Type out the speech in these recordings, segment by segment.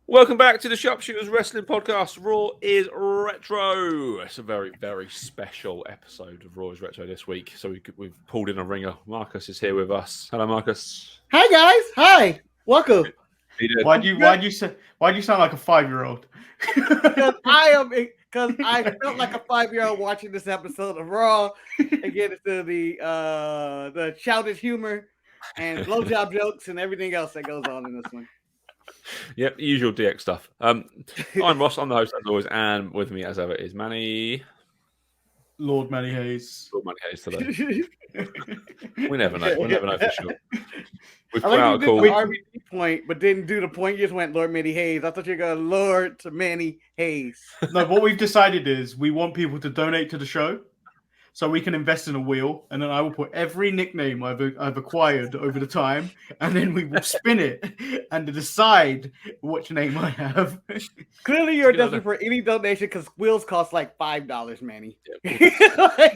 Welcome back to the Sharpshooters Wrestling Podcast. Raw is Retro. It's a very, very special episode of Raw is Retro this week. So we've pulled in a ringer. Marcus is here with us. Hello, Marcus. Hi guys. Hi. Welcome. Why'd you sound like a 5-year-old? Because I felt like a 5-year-old watching this episode of Raw and get into the childish humor and blowjob jokes and everything else that goes on in this one. Yep, usual DX stuff. I'm Ross. I'm the host as always, and with me as ever is Manny. Lord Manny Hayes. Lord Manny Hayes today. We never know. We never know for sure. We've I put like out you a did call. the RBD point, but didn't do the point. You just went Lord Manny Hayes. I thought you were going Lord to Manny Hayes. No, what we've decided is we want people to donate to the show so we can invest in a wheel, and then I will put every nickname I've acquired over the time, and then we will spin it and decide which name I have. Clearly, you're desperate for any donation because wheels cost like $5, Manny.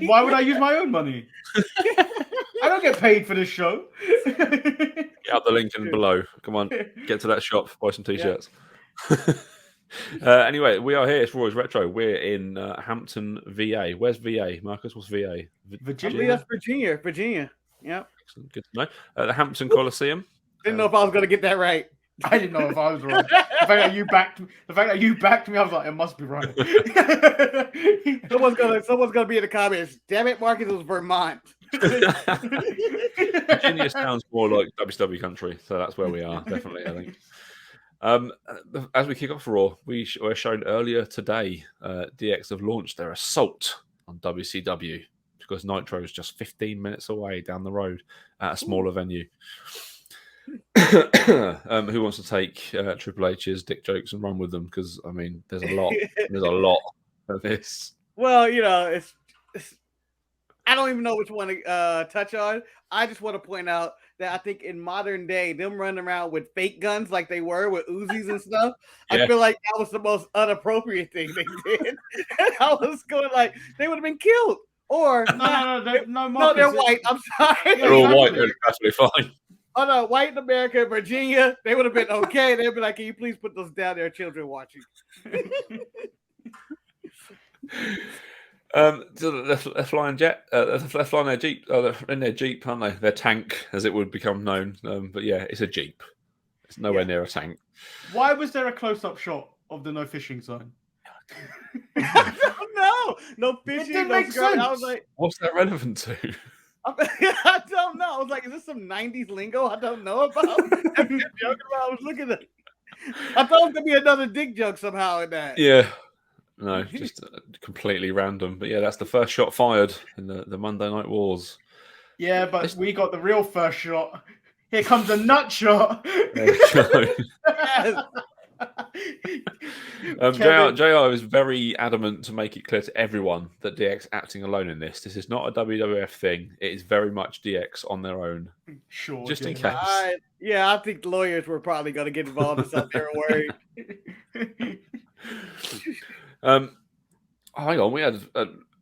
Why would I use my own money? I don't get paid for this show. Get out the link in below. Come on, get to that shop, buy some t-shirts. Anyway, we are here. It's Raw is Retro. We're in Hampton, VA. Where's VA? Marcus, what's VA? I believe that's Virginia. Virginia. Yep. Excellent. Good to know. The Hampton Coliseum. Didn't know if I was going to get that right. I didn't know if I was right. The fact that you backed me, I was like, it must be right. Someone's gonna be in the comments. Damn it, Marcus, it was Vermont. Virginia sounds more like WCW country, so that's where we are, definitely, I think. As we kick off Raw, we were shown earlier today, DX have launched their assault on WCW because Nitro is just 15 minutes away down the road at a smaller venue. Who wants to take Triple H's dick jokes and run with them? Because I mean, there's a lot of this. Well, it's I don't even know which one to touch on. I just want to point out that I think in modern day, them running around with fake guns like they were with Uzis and stuff, I feel like that was the most inappropriate thing they did. I was going like they would have been killed. Or no, they're white. I'm sorry. They're all white. They're absolutely fine. Oh no, white in America, Virginia, they would have been okay. They'd be like, "Can you please put those down? There are children watching." So they're flying jet. They're flying their jeep. They're in their jeep, aren't they? Their tank, as it would become known. But yeah, it's a jeep. It's nowhere near a tank. Why was there a close-up shot of the no fishing sign? No fishing. It didn't make sense. I was like, what's that relevant to? I don't know. I was like, is this some 90s lingo I don't know about? I was looking at I thought it was going to be another dick joke somehow in that. Yeah. No, just completely random. But yeah, that's the first shot fired in the Monday Night Wars. Yeah, but we got the real first shot. Here comes a nut shot. JR is very adamant to make it clear to everyone that DX acting alone in this. This is not a WWF thing. It is very much DX on their own. Sure. Just in case. I think the lawyers were probably going to get involved in something. They were worried. Hang on, we had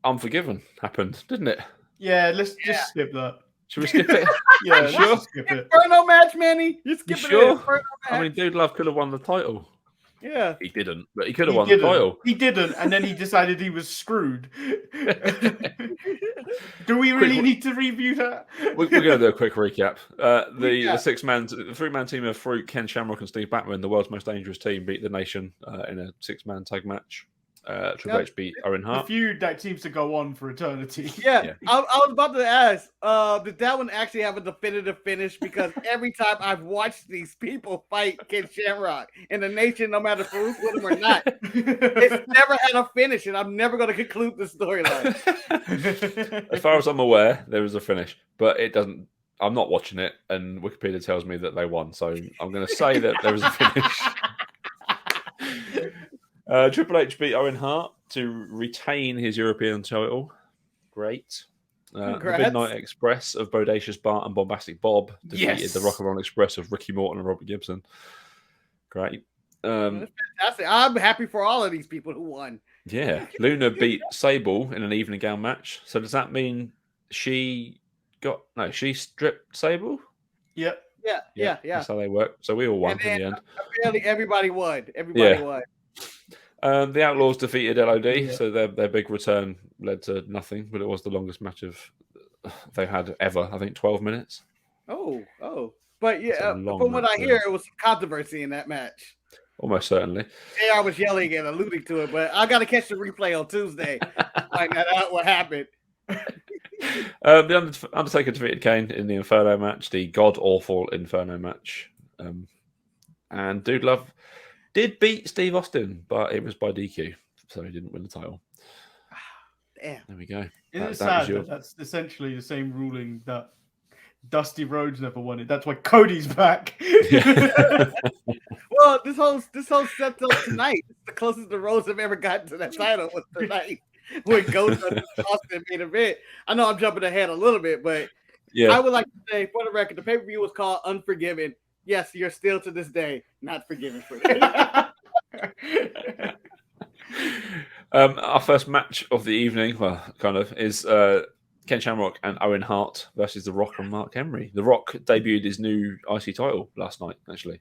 Unforgiven happened, didn't it? Yeah, let's just skip that. Should we skip it? Yeah, sure. Skip it. Inferno match, Manny. You skipping sure? it. Inferno match. I mean, Dude Love could have won the title. Yeah. He didn't, but he could have won the title. He didn't, and then he decided he was screwed. Do we really need to review that? We're going to do a quick recap. The three-man team of Farouk, Ken Shamrock, and Steve Blackman, the world's most dangerous team, beat the Nation in a six-man tag match. Triple H beat Owen Hart. A feud that seems to go on for eternity. Yeah. I was about to ask, did that one actually have a definitive finish? Because every time I've watched these people fight Ken Shamrock in the Nation, no matter who's with them or not, it's never had a finish, and I'm never going to conclude the storyline. As far as I'm aware, there was a finish, but it doesn't. I'm not watching it, and Wikipedia tells me that they won, so I'm going to say that there was a finish. Triple H beat Owen Hart to retain his European title. Great. The Midnight Express of Bodacious Bart and Bombastic Bob defeated the Rock and Roll Express of Ricky Morton and Robert Gibson. Great. That's fantastic. I'm happy for all of these people who won. Yeah. Luna beat Sable in an evening gown match. So does that mean she stripped Sable? Yep. Yeah. That's how they work. So we all won in the end. Apparently, everybody won. Won. The Outlaws defeated LOD, Yeah. so their big return led to nothing, but it was the longest match they've had ever. I think 12 minutes. Oh. But yeah, It's a long from what I match, hear, it was some controversy in that match. Almost certainly. JR was yelling and alluding to it, but I got to catch the replay on Tuesday to find out what happened. The Undertaker defeated Kane in the Inferno match, the god-awful Inferno match. And Dude Love did beat Steve Austin, but it was by DQ, so he didn't win the title. Damn. There we go. Isn't it sad that that's essentially the same ruling that Dusty Rhodes never won it? That's why Cody's back. Well, this whole set up tonight. The closest the Rhodes have ever gotten to that title was tonight when Ghost and Austin made a bit. I know I'm jumping ahead a little bit, but I would like to say, for the record, the pay-per-view was called Unforgiven. Yes, you're still to this day not forgiven for it. Our first match of the evening, well, kind of, is Ken Shamrock and Owen Hart versus The Rock and Mark Henry. The Rock debuted his new IC title last night, actually.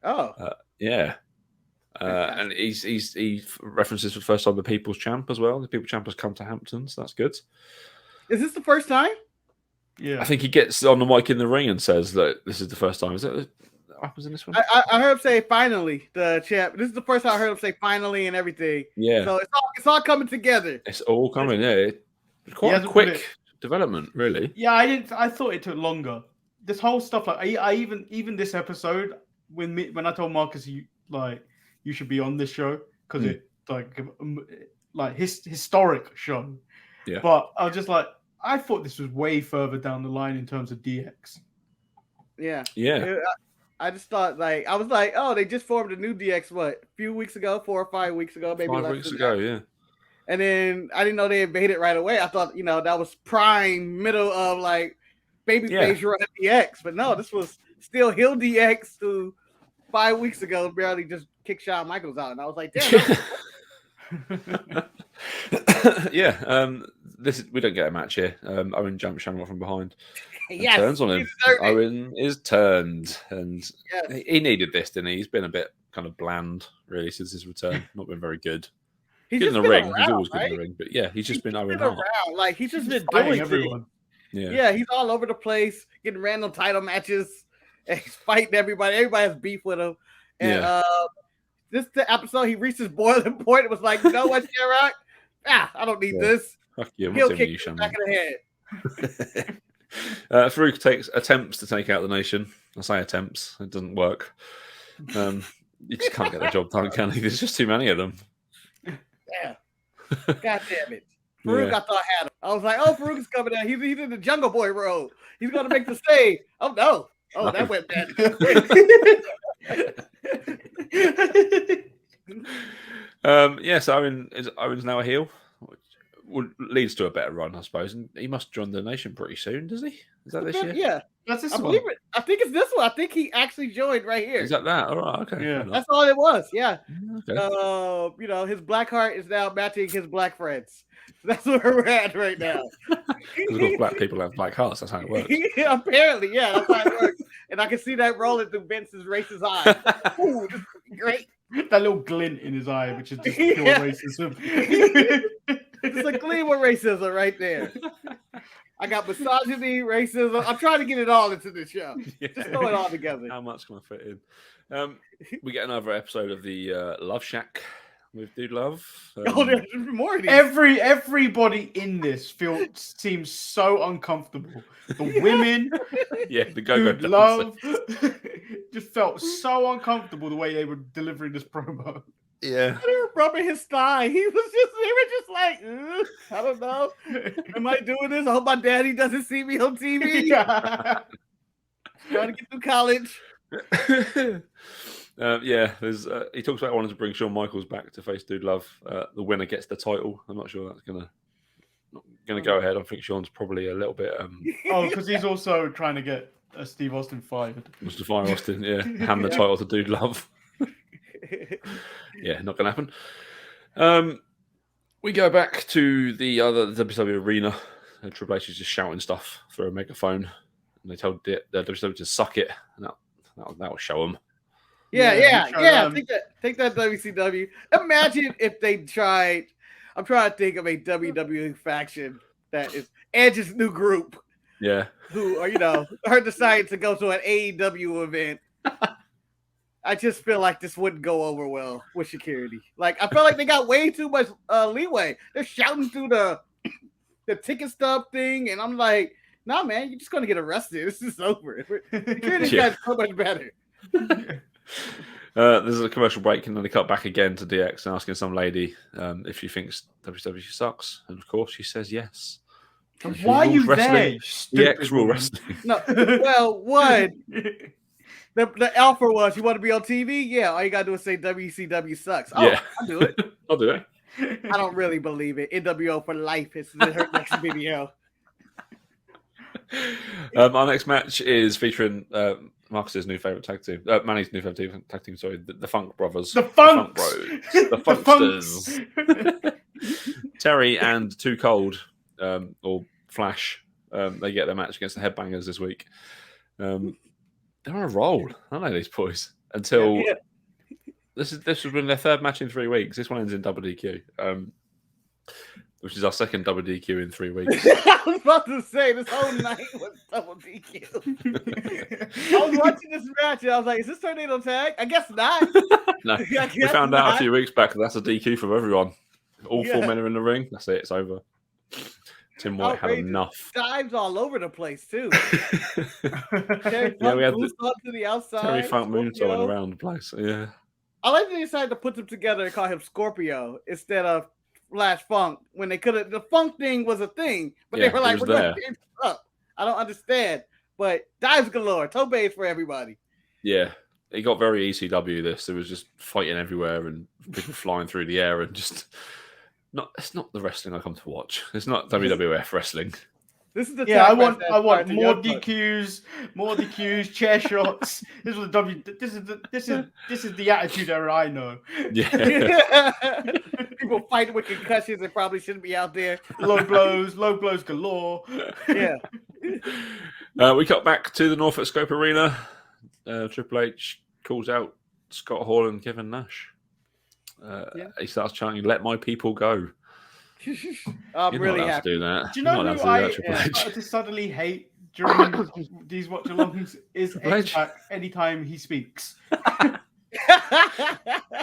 Oh. Yeah. And he references for the first time the People's Champ as well. The People's Champ has come to Hamptons. That's good. Is this the first time? Yeah. I think he gets on the mic in the ring and says that this is the first time. Is that what happens in this one? I heard him say finally, the champ. This is the first time I heard him say finally and everything. Yeah. So it's all coming together. It's all coming, yeah. Quite a quick development, really. Yeah, I thought it took longer. This whole stuff, like I even this episode, when I told Marcus you should be on this show because it's like historic show. Yeah. But I was just like, I thought this was way further down the line in terms of DX. Yeah. Yeah. I just thought I was like, oh, they just formed a new DX a few weeks ago, 4 or 5 weeks ago, maybe 5 weeks ago, yeah. And then I didn't know they invaded right away. I thought, that was prime middle of babyface run DX, but no, this was still heel DX who 5 weeks ago barely just kicked Shawn Michaels out, and I was like, damn. Yeah, we don't get a match here. Owen jumps Shamrock from behind. Yes, turns on him. Owen is turned, and he needed this, didn't he? He's been a bit kind of bland, really, since his return. Not been very good. He's good just in the ring. Around, he's always right? good in the ring, but yeah, he's just been Owen around. Hart. He's just been Fighting doing everyone. Yeah, he's all over the place, getting random title matches, and he's fighting everybody. Everybody has beef with him. And this the episode, he reached his boiling point. It was like, you know what, Shamrock? I don't need this. Fuck you. He'll kick you back in the head. Farouk attempts to take out the Nation. I say attempts. It doesn't work. You just can't get the job done, can he? There's just too many of them. Yeah. God damn it. Farouk, I thought had him. I was like, Farouk is coming out. He's in the Jungle Boy role. He's going to make the save. Oh, no. Oh, that went bad. So Owen's now a heel. Leads to a better run, I suppose. And he must join the Nation pretty soon, does he? Is that this year? Yeah. That's this I one. believe it. I think it's this one. I think he actually joined right here. Is that? All right, okay. Yeah. That's all it was. Yeah. Okay. His black heart is now matching his black friends. That's where we're at right now. Because black people have black hearts. That's how it works. Apparently, yeah, that's how it works. And I can see that rolling through Vince's racist eye. Ooh, this is great. That little glint in his eye, which is just pure racism. It's a gleam of racism right there. I got misogyny, racism. I'm trying to get it all into this show. Yeah. Just throw it all together. How much can I fit in? We get another episode of the Love Shack with Dude Love. There's more of these. Everybody in this seems so uncomfortable. The women, the go-go Dude Love, just felt so uncomfortable the way they were delivering this promo. Yeah, they were rubbing his thigh. They were just like, I don't know. Am I doing this? I hope my daddy doesn't see me on TV. Trying to get through college. There's. He talks about wanting to bring Shawn Michaels back to face Dude Love. The winner gets the title. I'm not sure that's gonna go ahead. I think Shawn's probably a little bit. Because he's also trying to get Steve Austin fired. Mr. Fire Austin, hand the title to Dude Love. Not gonna happen. We go back to the other WCW arena. And Triple H is just shouting stuff through a megaphone. And they told the WCW to suck it, and that will show them. Yeah. Take that WCW. Imagine if they tried. I'm trying to think of a WWE faction that is Edge's new group. Yeah. Who are decided to go to an AEW event. I just feel like this wouldn't go over well with security. Like I feel like they got way too much leeway. They're shouting through the ticket stub thing, and I'm like, nah, man, you're just gonna get arrested. This is over. Security's got so much better. There's a commercial break, and then they cut back again to DX and asking some lady if she thinks WCW sucks, and of course she says yes. Why are you there? DX rule wrestling. No, well, what? The alpha was, you want to be on TV? Yeah, all you gotta do is say WCW sucks. Oh, yeah. I'll do it. I'll do it. I don't really believe it. NWO for life is her next video. Our next match is featuring Marcus's new favorite tag team, Manny's new favorite tag team. Sorry, the Funk Brothers, the Funk Bros, the Funksters. Terry and Too Cold, or Flash, they get their match against the Headbangers this week. They're on a roll, aren't they, these boys? Until this has been their third match in 3 weeks. This one ends in double DQ, which is our second double DQ in 3 weeks. I was about to say this whole night was double DQ. I was watching this match and I was like, "Is this tornado tag?" I guess not. No, we found out a few weeks back that that's a DQ from everyone. All 4 men are in the ring. That's it. It's over. Tim White had enough. Dives all over the place too. We had to the outside. Terry Funk moonsaulting around the place. Yeah. I like they decided to put them together and call him Scorpio instead of Flash Funk when they could have. The Funk thing was a thing, but they were like, "We're going to change it up." I don't understand, but dives galore, toe base for everybody. Yeah, it got very ECW. This, it was just fighting everywhere and people flying through the air and just. It's not the wrestling I come to watch. It's not WWF wrestling. This is the I want more DQs, chair shots. This is the attitude era I know. Yeah. People fighting with concussions and probably shouldn't be out there. Low blows galore. Yeah. We cut back to the Norfolk Scope Arena. Triple H calls out Scott Hall and Kevin Nash. He starts chanting, "Let my people go." I'm really happy to do that. Do you know who I started to suddenly hate during these watch-alongs is H-Pac anytime he speaks.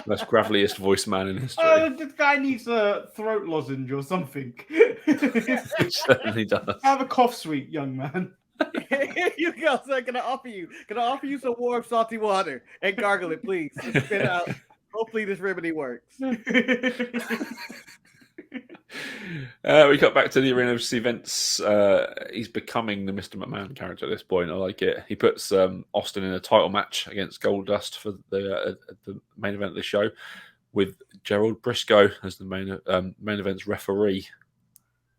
Most graveliest voice man in history. This guy needs a throat lozenge or something. He certainly does. Have a cough sweet, young man. Here you go. So can I offer you some warm, salty water and gargle it, please. Spit it out. Hopefully this remedy works. We got back to the arena to see Vince. He's becoming the Mr. McMahon character at this point. I like it. He puts Austin in a title match against Goldust for the main event of the show, with Gerald Briscoe as the main event's referee.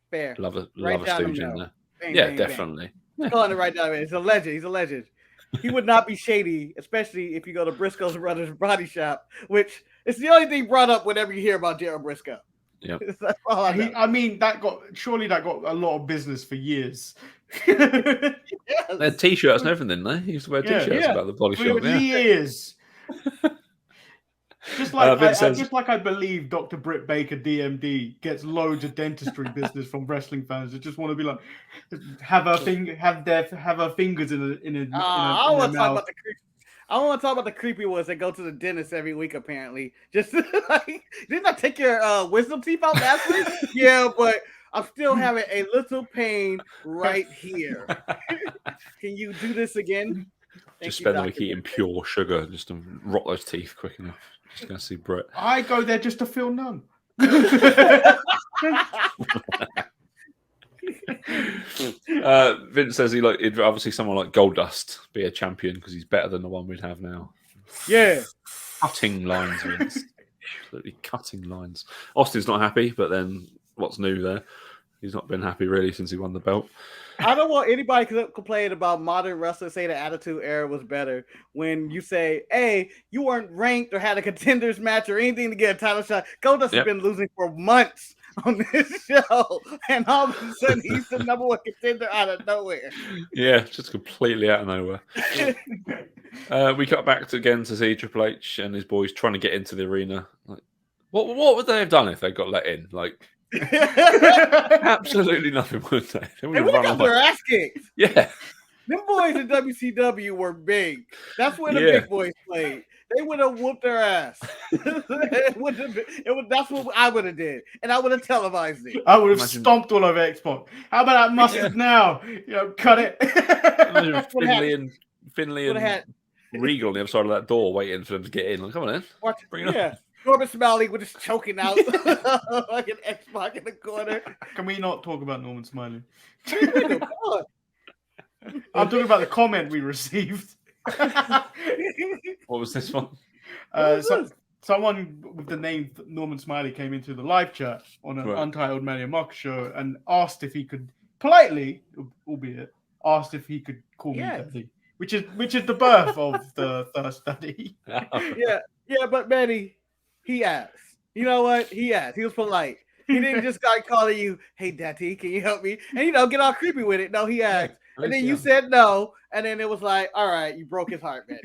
Fair. Love a stooge in there. Bang, definitely. Calling it right down. He's a legend. He's a legend. He would not be shady, especially if you go to Briscoe's Brothers Body Shop, which is the only thing brought up whenever you hear about Gerald Briscoe. Yeah, I mean that got a lot of business for years. They had T-shirts and everything. They used to wear T-shirts about the body shop. For years. Just like I believe Dr. Britt Baker, DMD, gets loads of dentistry business from wrestling fans that just want to be like, have her fingers in a I want to talk about the creepy ones that go to the dentist every week. Apparently, just like, didn't I take your wisdom teeth out last week? Yeah, but I'm still having a little pain right here. Can you do this again? Just spend the week eating pure sugar just to rot those teeth quick enough. Just going to see Brett. I go there just to feel numb. Vince says he'd obviously someone like Goldust be a champion because he's better than the one we'd have now. Yeah. Cutting lines, Vince. Absolutely cutting lines. Austin's not happy, but then what's new there? He's not been happy really since he won the belt. I don't want anybody to complain about modern wrestlers say the Attitude Era was better when you say, hey, you weren't ranked or had a contenders match or anything to get a title shot. Goldust has been losing for months. on this show, and all of a sudden he's the number one contender out of nowhere. Yeah, just completely out of nowhere. We got back again to see Triple H and his boys trying to get into the arena. Like, what would they have done if they got let in? Like, absolutely nothing, would they? They would They have would run have got away. their ass kicked. Yeah. Them boys in WCW were big. That's where the Yeah. big boys played. They would have whooped their ass. That's what I would have did, and I would have televised it. I would have stomped all over Xbox. How about that mustard now? Cut it. Finley and Regal on the other side of that door waiting for them to get in. Like, come on in. Bring it up. Norman Smiley was just choking out like an Xbox in the corner. Can we not talk about Norman Smiley? Come on. I'm talking about the comment we received. What was this one? Someone with the name Norman Smiley came into the live chat on an untitled Manny and Ross show and asked if he could politely, albeit, asked if he could call me Daddy, which is the birth of the Thirst Daddy. Yeah, but Manny, he asked. You know what? He asked. He was polite. He didn't just start calling you, "Hey, Daddy, can you help me?" And get all creepy with it. No, he asked. And then you said no, and then it was like, all right, you broke his heart, Manny.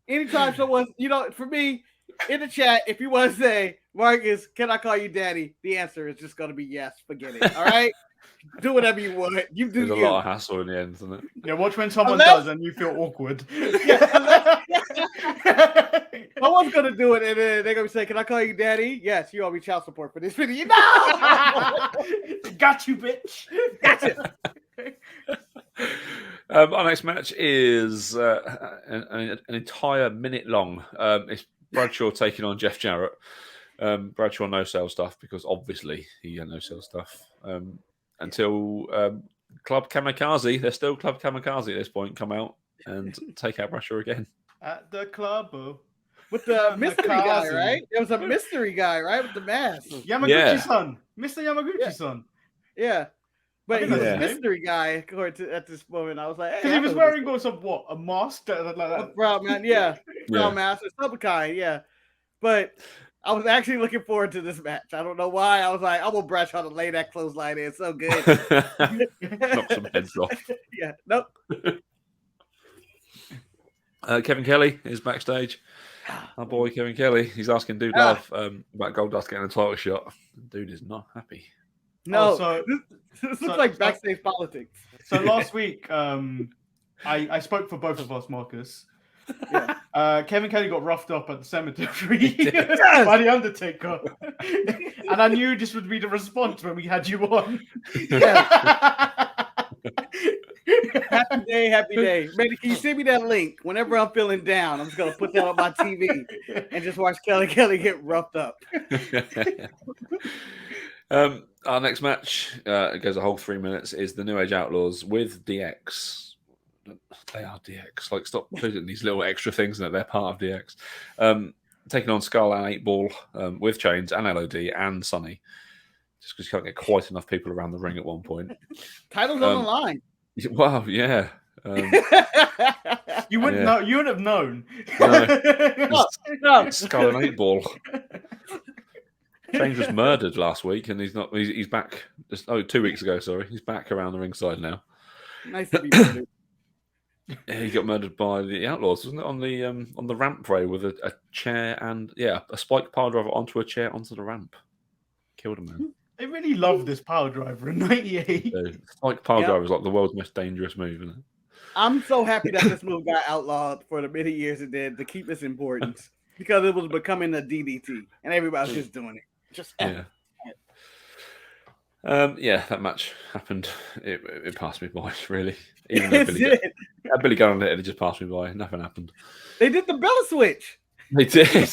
Anytime someone, for me, in the chat, if you want to say, Marcus, can I call you Daddy? The answer is just going to be yes. Forget it. All right? Do whatever you want. You do. There's a lot of hassle in the end, isn't it? Yeah, watch when someone does and you feel awkward. Someone's going to do it, and then they're going to say, can I call you Daddy? Yes, you owe me child support for this video. No! Got you, bitch. Gotcha. Our next match is an entire minute long. It's Bradshaw taking on Jeff Jarrett. Bradshaw no sell stuff because obviously he had no sell stuff until Club Kamikaze. They're still Club Kamikaze at this point. Come out and take out Bradshaw again at the club with the mystery guy, right? There was a mystery guy, right, with the mask. Yamaguchi-san, Mr. Yamaguchi-san. Yeah. But he was a mystery guy at this moment. I was like, because he was wearing a mask like that. Brown man, brown mask or some kind, But I was actually looking forward to this match. I don't know why. I was like, I'm gonna Bradshaw to lay that clothesline in. So good. Knock some heads off. Yeah, nope. Kevin Kelly is backstage. Our boy Kevin Kelly. He's asking Dude Love about Goldust getting a title shot. Dude is not happy. No, this looks like backstage politics. So last week, I spoke for both of us, Marcus. Kevin Kelly got roughed up at the cemetery by the Undertaker, and I knew this would be the response when we had you on. Happy day. Baby, can you send me that link? Whenever I'm feeling down, I'm just gonna put that on my TV and just watch Kelly get roughed up. Our next match, it goes a whole 3 minutes, is the New Age Outlaws with DX. They are DX. Like, stop putting these little extra things in it. They're part of DX. Taking on Skull and 8 Ball with Chains and LOD and Sonny. Just because you can't get quite enough people around the ring at one point. Titles on the line. Wow, yeah. You wouldn't know. You wouldn't have known. No. Skull and 8 Ball. Chains was murdered last week, and he's back. 2 weeks ago. Sorry, he's back around the ringside now. Nice to be murdered. He got murdered by the Outlaws, wasn't it? On the ramp way with a chair and a spike pile driver onto a chair onto the ramp. Killed a man. They really loved this power driver in '98. Spike pile driver is like the world's most dangerous move, isn't it? I'm so happy that this move got outlawed for the many years it did to keep its importance because it was becoming a DDT and everybody was just doing it. That match happened. It passed me by, really. Even though Billy Gunn it just passed me by. Nothing happened. They did the Bella switch. They did.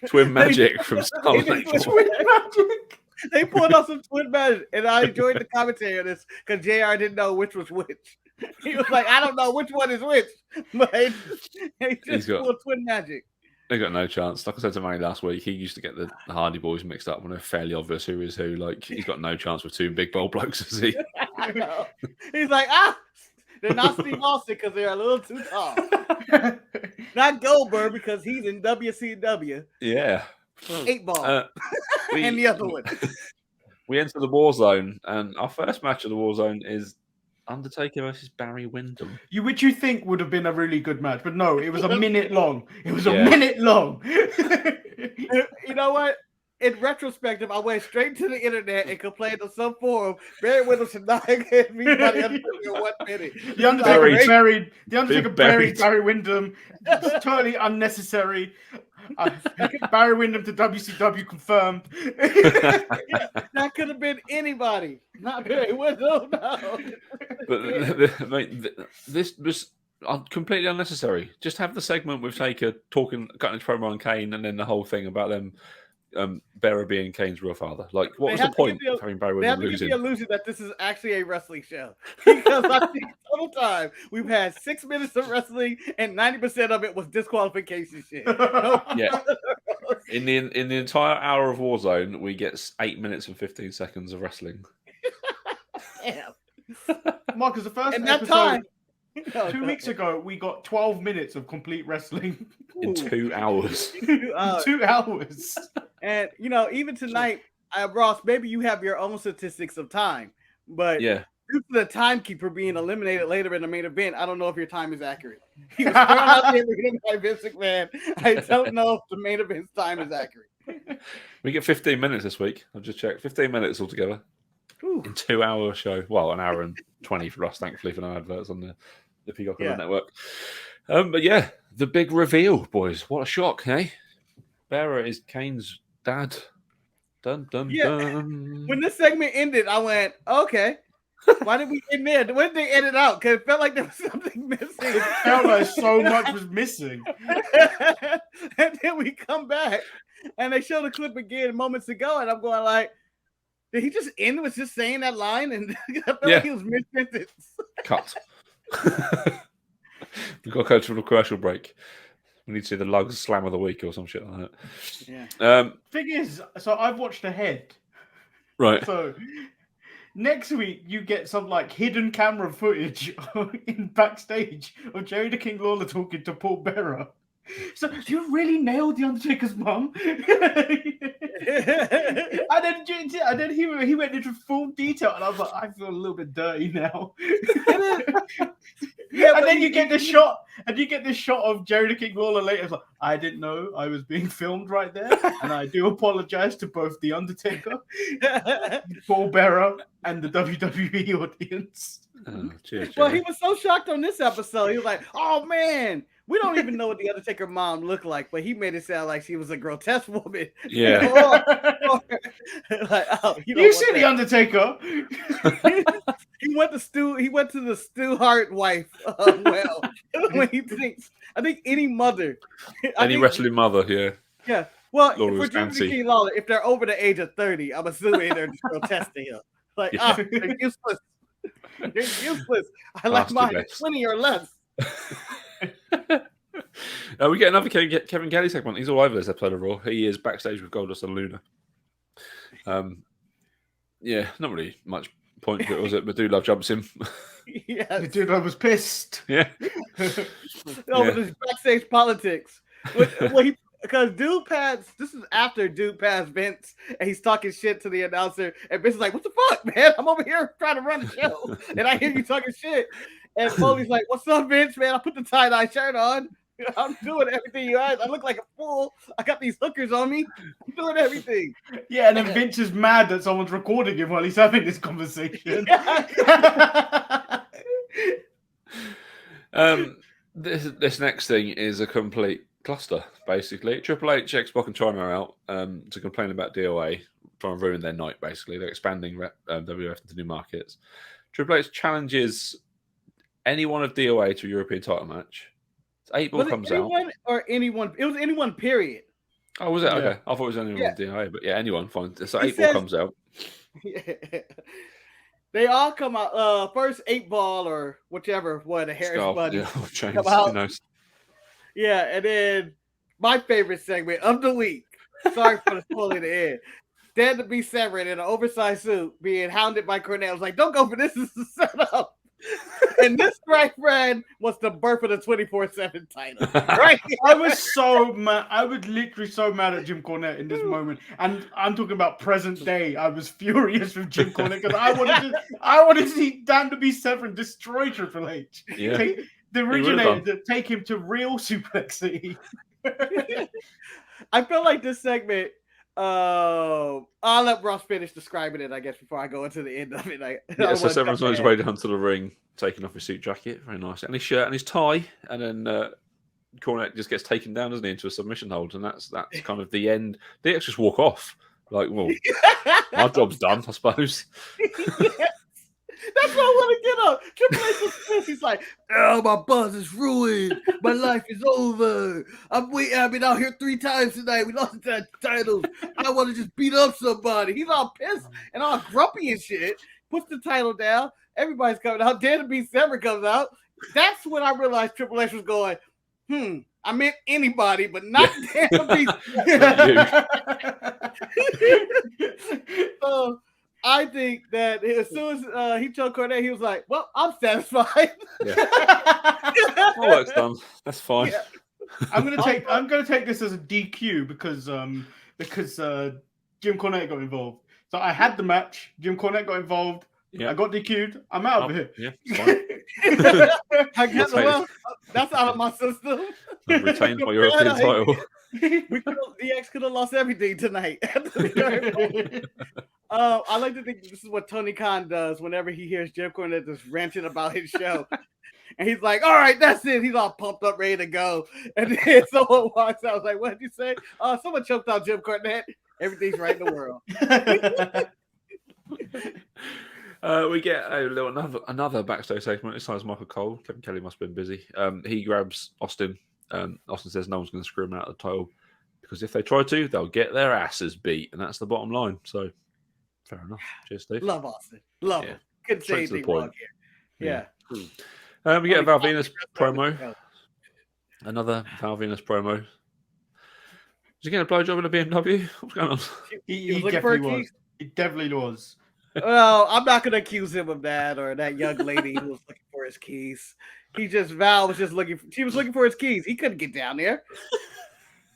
Twin magic from Scarlet. Twin magic. They pulled off some twin magic, and I enjoyed the commentary on this because JR didn't know which was which. He was like, I don't know which one is which, but he just pulled twin magic. They got no chance. Like I said to Manny last week, he used to get the Hardy Boys mixed up when they're fairly obvious who is who. Like, he's got no chance with two big bold blokes, is he? I know. He's like, they're not Steve Austin because they're a little too tall. Not Goldberg because he's in WCW. Yeah. 8 Ball. And the other one. We enter the war zone, and our first match of the war zone is Undertaker versus Barry Windham. Which you think would have been a really good match, but no, it was a minute long. It was Yeah. a minute long. You know what? In retrospective, I went straight to the internet and complained to some forum. Barry Windham should not get me by the Undertaker in 1 minute. The Undertaker Buried. buried Barry Windham. It's totally unnecessary. Barry Windham to WCW confirmed. That could have been anybody, not Barry Windham. No. But this was completely unnecessary. Just have the segment with Taker cutting his promo on Kane, and then the whole thing about them. Bearer being Kane's real father. Like, what was the point of having Barry They have Windham to give losing? the illusion that this is actually a wrestling show. Because I think total time we've had 6 minutes of wrestling and 90% of it was disqualification shit. Yeah. In the entire hour of Warzone, we get 8 minutes and 15 seconds of wrestling. Damn. Marcus, the first And that episode, time 2 weeks ago, we got 12 minutes of complete wrestling. In 2 hours. 2 hours. And even tonight, Ross, maybe you have your own statistics of time, but Yeah. due to the timekeeper being eliminated later in the main event, I don't know if your time is accurate. He was thrown out there by Vince McMahon. I don't know if the main event's time is accurate. We get 15 minutes this week. I've just checked. 15 minutes altogether. Whew. In 2 hour show. Well, an hour and 20 for us, thankfully, for no adverts on the Peacock Network. But yeah, the big reveal, boys. What a shock, eh? Bearer is Kane's dad. Dun, dun, dun. When this segment ended, I went, okay. Why did we end there? When did they edit out? Because it felt like there was something missing. It felt like so much was missing. And then we come back, and they show the clip again moments ago, and I'm going like, did he just end with just saying that line? And I felt like he was mid-sentence. Cut. We've got to go to a commercial break. We need to see the Lugs Slam of the Week or some shit like that. Yeah. Thing is, so I've watched ahead. Right. So next week you get some like hidden camera footage in backstage of Jerry the King Lawler talking to Paul Bearer. So you really nailed the Undertaker's mum. And then he went into full detail, and I was like, I feel a little bit dirty now. And then you get this shot, of Jerry the King Lawler later. It's like, I didn't know I was being filmed right there, and I do apologize to both the Undertaker, Paul Bearer, and the WWE audience. Oh, cheers, Well, Jerry. he was so shocked on this episode. He was like, "Oh man, we don't even know what the Undertaker mom looked like," but he made it sound like she was a grotesque woman. Yeah. Like, oh, You see the Undertaker? He went to the Stu Hart wife. Well, when he thinks, I think any mother, Any wrestling mother, yeah. yeah. Well, Lawler for was Jerry fancy. King Lawler, if they're over the age of 30, I'm assuming they're just grotesque him. Like, Yeah. they're useless. They're useless. I like Nasty mine best. 20 or less. We get another Kevin Kelly segment. He's all over this episode of Raw. He is backstage with Goldust and Luna. Yeah, not really much point to it, was it? But Dude jumps him. Yes. Dude, I was pissed. Yeah. Over this backstage politics. Because Dude passed, this is after Dude passed Vince, and he's talking shit to the announcer, and Vince is like, "What the fuck, man? I'm over here trying to run the show, and I hear you talking shit." And Foley's like, "What's up, Vince, man? I put the tie-dye shirt on. I'm doing everything you asked. I look like a fool. I got these hookers on me. I'm doing everything." Yeah, and then Vince is mad that someone's recording him while he's having this conversation. This next thing is a complete cluster, basically. Triple H, X-Pac, and China are out to complain about DOA, trying to ruin their night, basically. They're expanding WF into new markets. Triple H challenges anyone of DOA to a European title match. 8 Ball comes out. Or anyone. It was anyone, period. Oh, was it? Yeah. Okay. I thought it was anyone with DOA, but yeah, anyone, fine. So He 8 Ball says- comes out. They all come out. First 8 Ball or whichever one, the Harris Scarf, Buddy. yeah, or James, come out. who knows? Yeah, and then my favorite segment of the week. Sorry for the spoil in the end. Stand to be severed in an oversized suit, being hounded by Cornell. I was like, "Don't go for this. This is a setup." And this, my friend, was the birth of the 24/7 title. Right? I was so mad. I was literally so mad at Jim Cornette in this moment, and I'm talking about present day. I was furious with Jim Cornette because I wanted to see Dan to be Severn destroy Triple H. Yeah. The originator, take him to real Suplex City. I feel like this segment. I'll let Ross finish describing it, I guess, before I go into the end of it. So Severn's on his way down to the ring, taking off his suit jacket, very nice, and his shirt and his tie, and then Cornette just gets taken down, doesn't he, into a submission hold, and that's kind of the end. They just walk off, like, well, my job's done, I suppose. That's what I want to get on. Triple H was pissed. He's like, oh, my buzz is ruined. My life is over. I've been out here 3 times tonight. We lost the titles. I want to just beat up somebody. He's all pissed and all grumpy and shit. Puts the title down. Everybody's coming out. Dan to be Severn comes out. That's when I realized Triple H was going, I meant anybody, but not Dan to be So I think that as soon as he told Cornette, he was like, well, I'm satisfied. Yeah. My work's done. That's fine. Yeah. I'm gonna take this as a DQ because Jim Cornette got involved. So I had the match. Jim Cornette got involved. Yeah. I got DQ'd. I'm out of here. Yeah, it's fine. I guess that's out of my system. I've retained my European title. DX could have lost everything tonight. I like to think this is what Tony Khan does whenever he hears Jim Cornette just ranting about his show. And he's like, all right, that's it. He's all pumped up, ready to go. And then someone walks out. I was like, what did you say? Someone choked out Jim Cornette. Everything's right in the world. We get another backstage segment. This time it's Michael Cole. Kevin Kelly must have been busy. He grabs Austin. Austin says no one's going to screw him out of the title because if they try to, they'll get their asses beat. And that's the bottom line. So, fair enough. Cheers, Steve. Love Austin. Love him. Couldn't say anything wrong here. Yeah. We get a Val Venus promo. Another Val Venus promo. Is he getting a blowjob in a BMW? What's going on? He definitely was. He definitely was. Well, I'm not going to accuse him of that or that young lady who was looking for his keys. Val was just looking. She was looking for his keys. He couldn't get down there.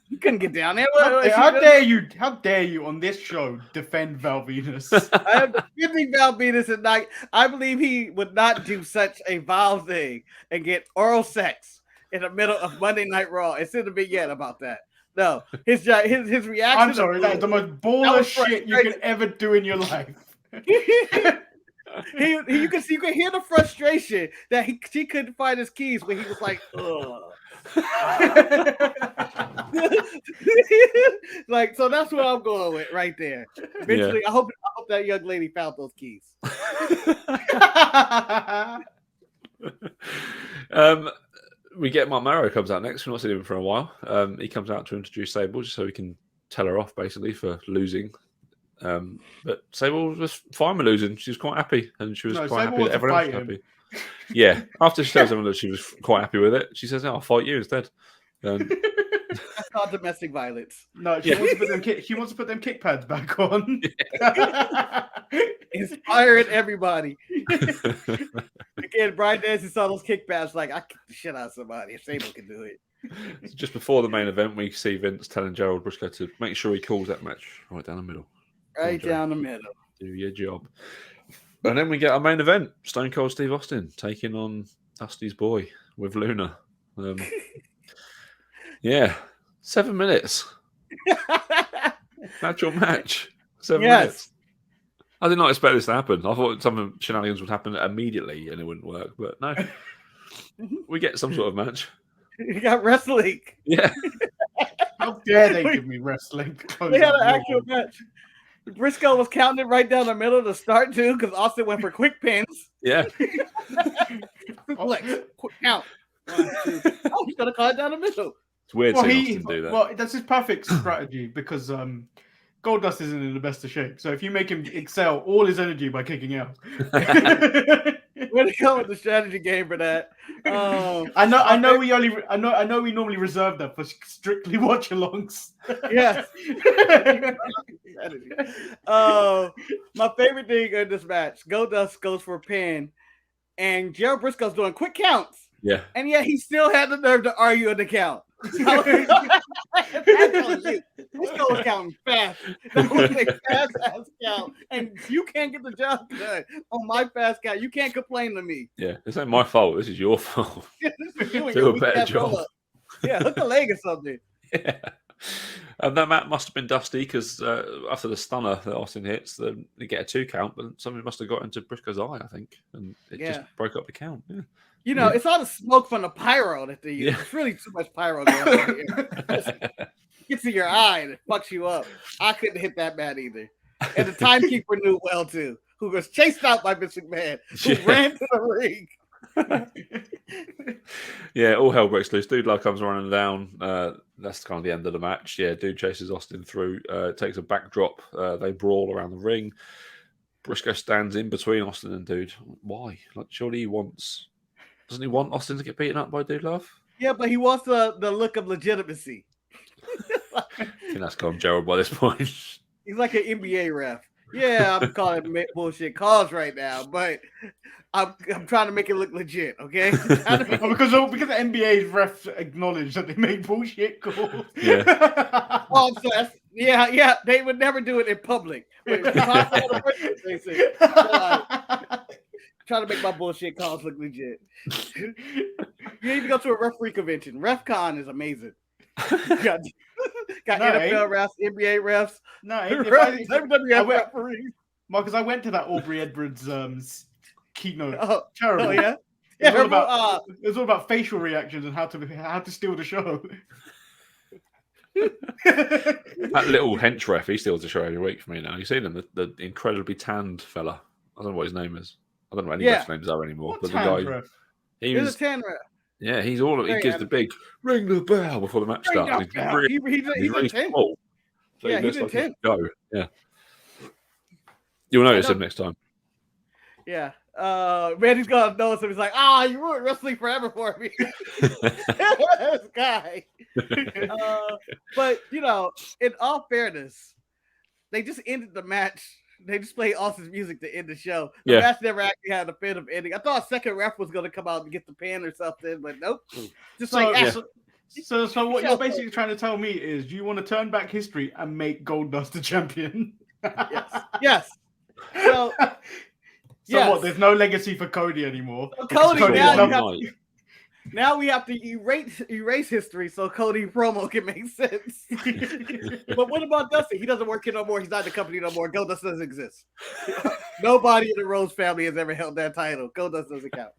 He couldn't get down there. How dare you? How dare you on this show defend Val Venus? I am defending Val Venus and I believe he would not do such a vile thing and get oral sex in the middle of Monday Night Raw. It's in the vignette about that. No, his reaction. I'm sorry, that's the most baller shit you could ever do in your life. You can hear the frustration that he couldn't find his keys when he was like, ugh. Like, so that's what I'm going with right there. Eventually, I hope that young lady found those keys. We get Mark Morrow comes out next. We've not seen him for a while. He comes out to introduce Sable just so he can tell her off basically for losing. But Sable was fine with losing. She was quite happy, and she was quite happy that everyone else was happy. Yeah, after she tells everyone that she was quite happy with it, she says, "I'll fight you instead." That's not domestic violence. No, she wants to put them kick pads back on. Inspiring everybody. Again, Brian Dempsey saw those kick pads like, I kick the shit out of somebody if Sable can do it. Just before the main event, we see Vince telling Gerald Briscoe to make sure he calls that match right down the middle. Right down the middle. Do your job. And then we get our main event. Stone Cold Steve Austin taking on Dusty's boy with Luna. 7 minutes. Natural match. 7 minutes. I did not expect this to happen. I thought some shenanigans would happen immediately and it wouldn't work. But no. We get some sort of match. You got wrestling. Yeah. How dare they give me wrestling? They had an actual match. Briscoe was counting it right down the middle to start too, because Austin went for quick pins. Yeah. Quick count. 1, 2. Oh, he's gonna call it down the middle. It's weird seeing Austin do that. Well, that's his perfect strategy because Goldust isn't in the best of shape. So if you make him excel all his energy by kicking out. Where to come with the strategy game for that? I know we normally reserve that for strictly watch-alongs. Yes. My favorite thing in this match, Goldust goes for a pin, and Gerald Briscoe's doing quick counts. Yeah. And yet he still had the nerve to argue on the count. Briscoe was counting fast. That was a fast ass count. And you can't get the job done on my fast count. You can't complain to me. Yeah. This ain't my fault. This is your fault. This is you and Do your a weak better ass job. roll-up. Yeah, hook a leg or something. Yeah. And that match must have been dusty because after the stunner that Austin hits, they get a 2 count, but something must have got into Briscoe's eye, I think, and it just broke up the count. Yeah. You know, it's all the smoke from the pyro that they use. Yeah. It's really too much pyro going on here. Gets in your eye and it fucks you up. I couldn't hit that bad either. And the timekeeper knew well too, who was chased out by Vince McMahon, who ran to the ring. Yeah, all hell breaks loose. Dude Love comes running down. That's kind of the end of the match. Yeah, Dude chases Austin through, takes a backdrop. They brawl around the ring. Briscoe stands in between Austin and Dude. Why? Like, surely doesn't he want Austin to get beaten up by Dude Love? Yeah, but he wants the look of legitimacy. I think that's gone Gerald by this point. He's like an NBA ref. Yeah, I'm calling bullshit calls right now, but I'm trying to make it look legit, okay? because the NBA's refs acknowledge that they make bullshit calls. Yeah. Oh, so yeah, they would never do it in public. Wait, trying to make my bullshit calls look legit. You need to go to a referee convention. RefCon is amazing. Got NFL refs, NBA refs. No, WWF referees. Marcus, I went to that Aubrey Edwards keynote. Oh, terrible. Oh, yeah. It was all about facial reactions and how to steal the show. That little hench ref, he steals the show every week for me now. You seen him, the incredibly tanned fella. I don't know what his name is. I don't know what any refs' names are anymore. What but the guy, ref? He's a tan ref. Yeah, he gives the big ring the bell before the match starts. He's really small. So yeah, he's intense. Go. Yeah. You'll notice him next time. Yeah. Randy's gonna notice him. He's like, you ruined wrestling forever for me. This guy. But you know, in all fairness, they just ended the match. They just played Austin's music to end the show. The match never actually had a fit of ending. I thought a second ref was going to come out and get the pin or something, but nope. Just so what you're basically trying to tell me is you want to turn back history and make Goldust the champion. Yes. So what? There's no legacy for Cody anymore. Cody now we have to erase history so Cody promo can make sense. But what about Dusty? He doesn't work here no more. He's not in the company no more. Goldust doesn't exist. Nobody in the Rose family has ever held that title. Goldust doesn't count.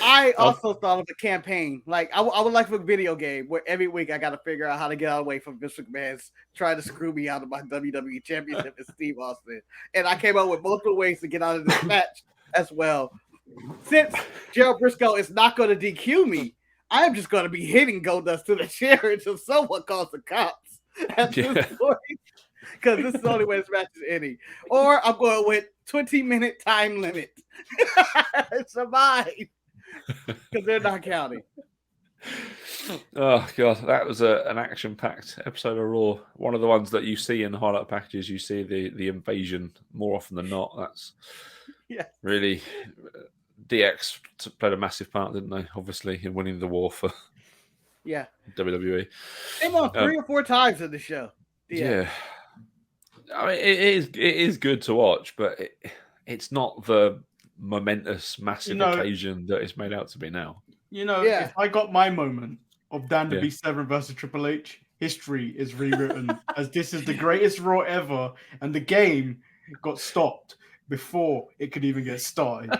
I also thought of a campaign. Like I would like a video game where every week I got to figure out how to get out of the way from Vince McMahon's trying to screw me out of my WWE Championship as Steve Austin. And I came up with multiple ways to get out of this match as well. Since Gerald Briscoe is not going to DQ me, I am just going to be hitting Goldust to the chair until someone calls the cops at this point. Because this is the only way this match is ending. Or I'm going with 20-minute time limit. Survive. Because they're not counting. Oh god, that was an action-packed episode of Raw. One of the ones that you see in the highlight packages. You see the invasion more often than not. That's really DX played a massive part, didn't they? Obviously, in winning the war for WWE. Came on 3 or 4 times in the show. Yeah, I mean it is good to watch, but it's not the momentous, massive occasion that it's made out to be now. You know, if I got my moment of Dan to be 7 versus Triple H, history is rewritten as this is the greatest Raw ever, and the game got stopped before it could even get started.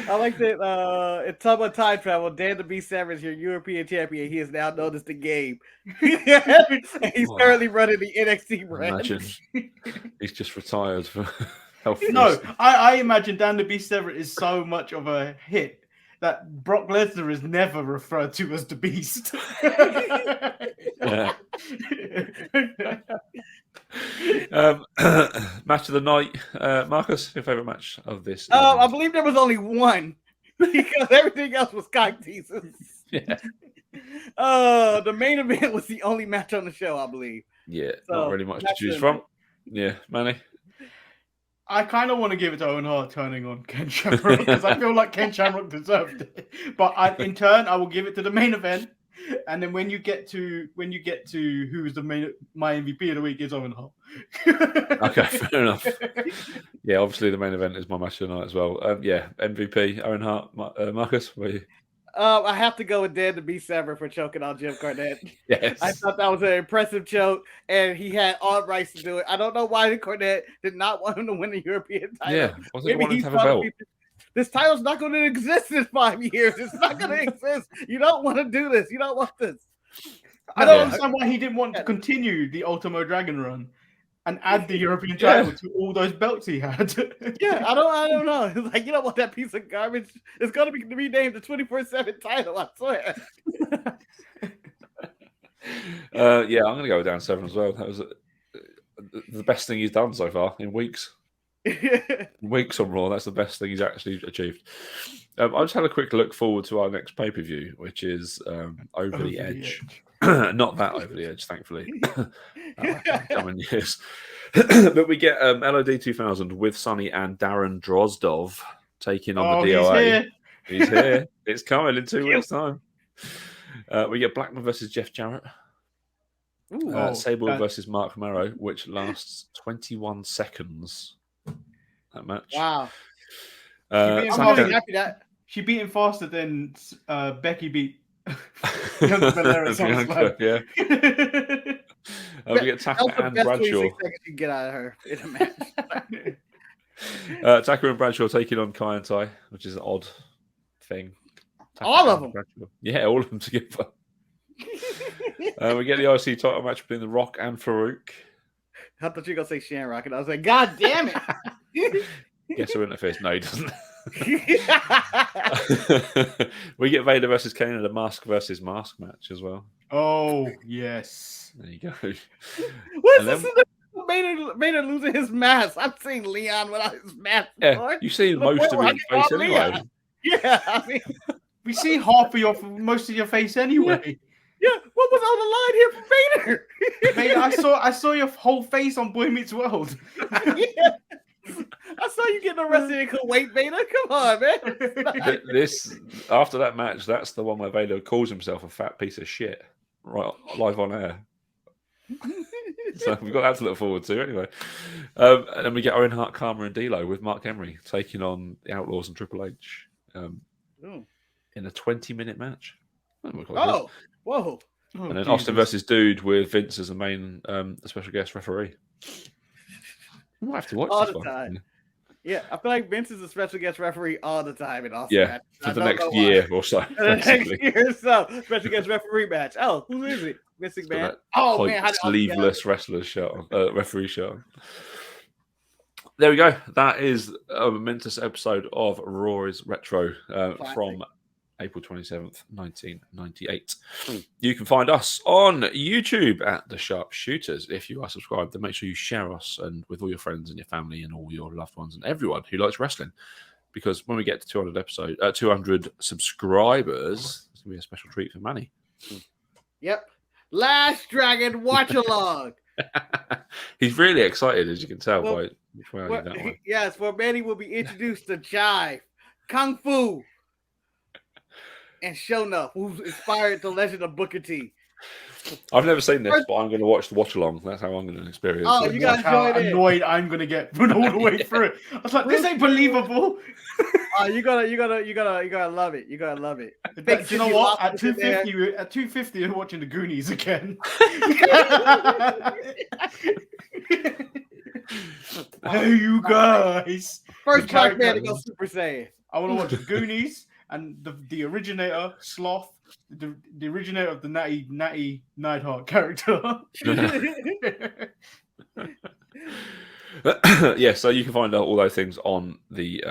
I like that in Talk About Time Travel, Dan the Beast Savage, your European champion, he is now known as the Game. He's currently running the NXT brand. Imagine he's just retired for health. No, I imagine Dan the Beast Savage is so much of a hit that Brock Lesnar is never referred to as the Beast. Match of the night, Marcus, your favorite match of this? I believe there was only one because everything else was cock teasers. Yeah. The main event was the only match on the show, I believe. Yeah, so, not really much to choose from. Yeah, Manny. I kind of want to give it to Owen Hart turning on Ken Shamrock because I feel like Ken Shamrock deserved it. But in turn, I will give it to the main event. And then when you get to who's my MVP of the week is Owen Hart. Okay, fair enough. Yeah, obviously the main event is my match tonight as well. Yeah, MVP Owen Hart. Marcus, where are you? I have to go with Dan to be Sever for choking on Jim Cornette. Yes. I thought that was an impressive choke, and he had all rights to do it. I don't know why Cornette did not want him to win the European title. Yeah, wasn't wanting to have a belt. This title's not going to exist in 5 years. It's not going to exist. You don't want to do this. You don't want this. I don't understand why he didn't want to continue the Ultimo Dragon run and add the European title to all those belts he had. I don't know. It's like, you don't want that piece of garbage. It's going to be renamed the 24/7 title, I swear. Yeah, I'm going to go with Dan Severn as well. That was the best thing he's done so far in weeks. Weeks on Raw, that's the best thing he's actually achieved. I just had a quick look forward to our next pay-per-view, which is Over the Edge. Not that Over the Edge, thankfully. Coming years. But we get LOD 2000 with Sonny and Darren Drozdov taking on the DOA. He's here. It's coming in 2 weeks' time. We get Blackman versus Jeff Jarrett. Sable versus Mark Marrow, which lasts 21 seconds. That match. Wow. She beat him faster than Becky beat Bianca, yeah. We get Taka and Bradshaw. You can get out of her in a match. Taka and Bradshaw taking on Kai and Tai, which is an odd thing. Taka all of them. Bradshaw. Yeah, all of them together. We get the IC title match between The Rock and Farouk. I thought you were going to say Shamrock, and I was like, God damn it. Guess who interferes? No, he doesn't. We get Vader versus Kane in a mask versus mask match as well. Oh, yes. There you go. What's this? Vader losing his mask. I've seen Leon without his mask. Yeah, you see most of his face anyway. Yeah, I mean, we see most of your face anyway. Yeah, what was on the line here for Vader? Mate, I saw your whole face on Boy Meets World. Yeah. I saw you getting arrested in Kuwait, Vader. Come on, man. This after that match, that's the one where Vader calls himself a fat piece of shit, right live on air. So we've got that to look forward to anyway. And then we get Owen Hart, Karma, and D'Lo with Mark Henry taking on the Outlaws and Triple H in a 20-minute match. Whoa. And then Austin versus Dude with Vince as the main special guest referee. We'll have to watch all this the one. time. Yeah, I feel like Vince is a special guest referee all the time in Austin. Yeah, for the next year or so. The next year or so, special guest referee match. Oh, who is it? Missing man. Oh man, sleeveless wrestler shirt, referee shirt. There we go. That is a momentous episode of Rory's Retro from April 27th, 1998. You can find us on YouTube at The Sharpshooters. If you are subscribed, then make sure you share us and with all your friends and your family and all your loved ones and everyone who likes wrestling. Because when we get to 200 subscribers, it's going to be a special treat for Manny. Yep. Last Dragon watch along. He's really excited, as you can tell by that one. Yes, for Manny will be introduced to Jive, Kung Fu, and Shonuff, who's inspired the legend of Booker T. I've never seen this, but I'm going to watch the watch along. That's how I'm going to experience it. You got how annoyed I'm going to get all the way through it. I was like, this ain't believable. You gotta love it. You gotta love it. You know what? At 250, you're watching the Goonies again. Hey, you guys. First Black man to go Super Saiyan. I want to watch the Goonies and the originator, Sloth, the originator of the Natty Neidhart character. Yeah, so you can find out all those things on the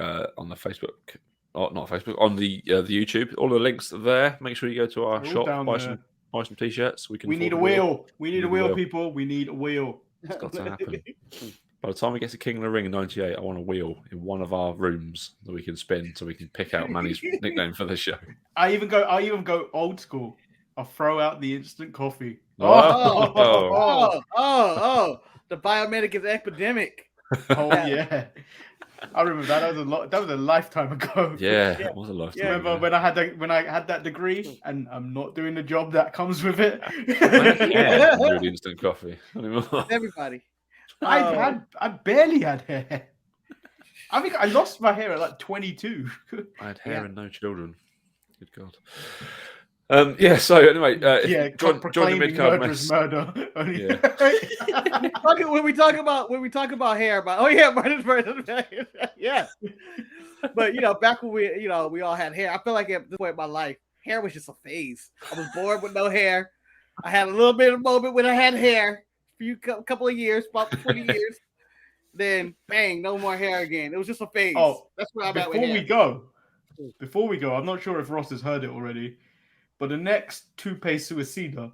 Facebook, or not Facebook, on the YouTube. All the links are there. Make sure you go to our shop, buy some t-shirts. We need a wheel. We need a wheel, people. We need a wheel. It's got to happen. By the time we get to King of the Ring in '98, I want a wheel in one of our rooms that we can spin, so we can pick out Manny's nickname for the show. I even go old school. I'll throw out the instant coffee. Oh. The biomedic is epidemic. Oh yeah. I remember that. That was a lot. That was a lifetime ago. Yeah, it was a lifetime. Remember ago. when I had that degree and I'm not doing the job that comes with it. Yeah, really instant coffee anymore. Everybody. I barely had hair. I think I lost my hair at like 22. I had hair and no children. Good God. Yeah. So anyway, join the mid-card mess. Murder. When we talk about hair, murder. Yeah. But back when we all had hair, I feel like at this point in my life, hair was just a phase. I was born with no hair. I had a little bit of a moment when I had hair, couple of years, about 20 years. Then bang, no more hair again. It was just a phase. Oh, that's where I'm at. Before we go, I'm not sure if Ross has heard it already, but the next Toothpaste Suicida,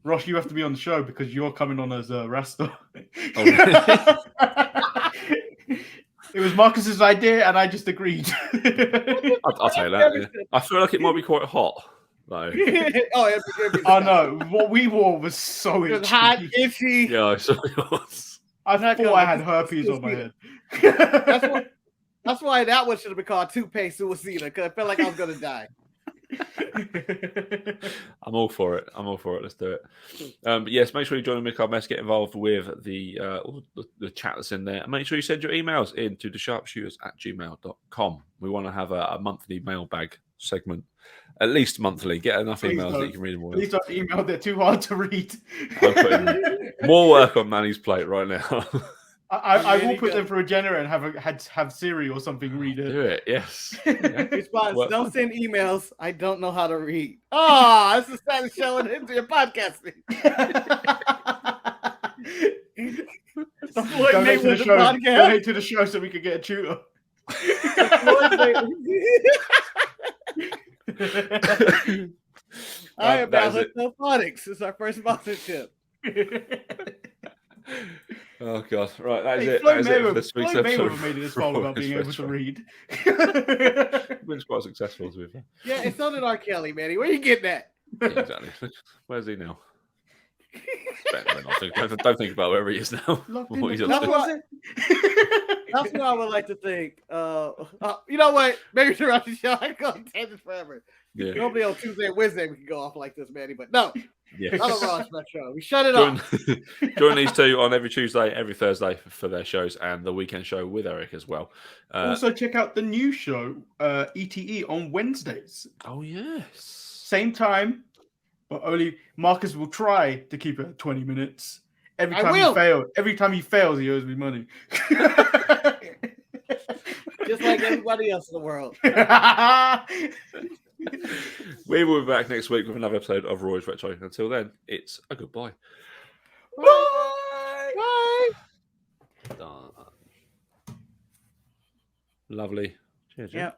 Ross, you have to be on the show because you're coming on as Rasta. Oh, really? It was Marcus's idea, and I just agreed. I'll tell you that. Yeah. I feel like it might be quite hot, though. Oh no, what we wore was so itchy. Hot, itchy. Yeah, I saw yours. I thought I had herpes on my head. That's why that one should have been called Toothpaste Suicida, because I felt like I was gonna die. I'm all for it. Let's do it. But yes, make sure you join the Mid-Card Mess. Get involved with the chat that's in there. And make sure you send your emails in to thesharpshooters@gmail.com. We want to have a monthly mailbag segment. At least monthly. Get enough emails that you can read them all. Please don't email. They're too hard to read. I'm putting more work on Manny's plate right now. I will put them through a generator and have Siri or something read it. Do it, yes. Response: don't send emails. I don't know how to read. Oh, this is kind of showing into your podcasting. Donate to the show. Donate to the show so we can get a tutor. All right, about Phonics. It's our first sponsorship. Oh god! Right, that is it. That is it for this week's episode. Made it this far without being able to read. Been quite successful, to be fair. Yeah, and so did R. Kelly, Manny. Where you getting that? Yeah, exactly. Where's he now? Don't think about where he is now. That's what I would like to think. You know what? Maybe throughout the show, I can go on tangents forever. Yeah. Normally on Tuesday and Wednesday we can go off like this, Manny, but no. Yeah. Not a Raw Smack show. We shut it off. Join these two on every Tuesday, every Thursday for their shows, and the weekend show with Eric as well. Also, check out the new show, ETE, on Wednesdays. Oh yes, same time, but only Marcus will try to keep it at 20 minutes. Every time he fails, he owes me money. Just like everybody else in the world. We will be back next week with another episode of Roy's Retro. Until then, it's a goodbye. Bye. Lovely. Cheers. Yeah.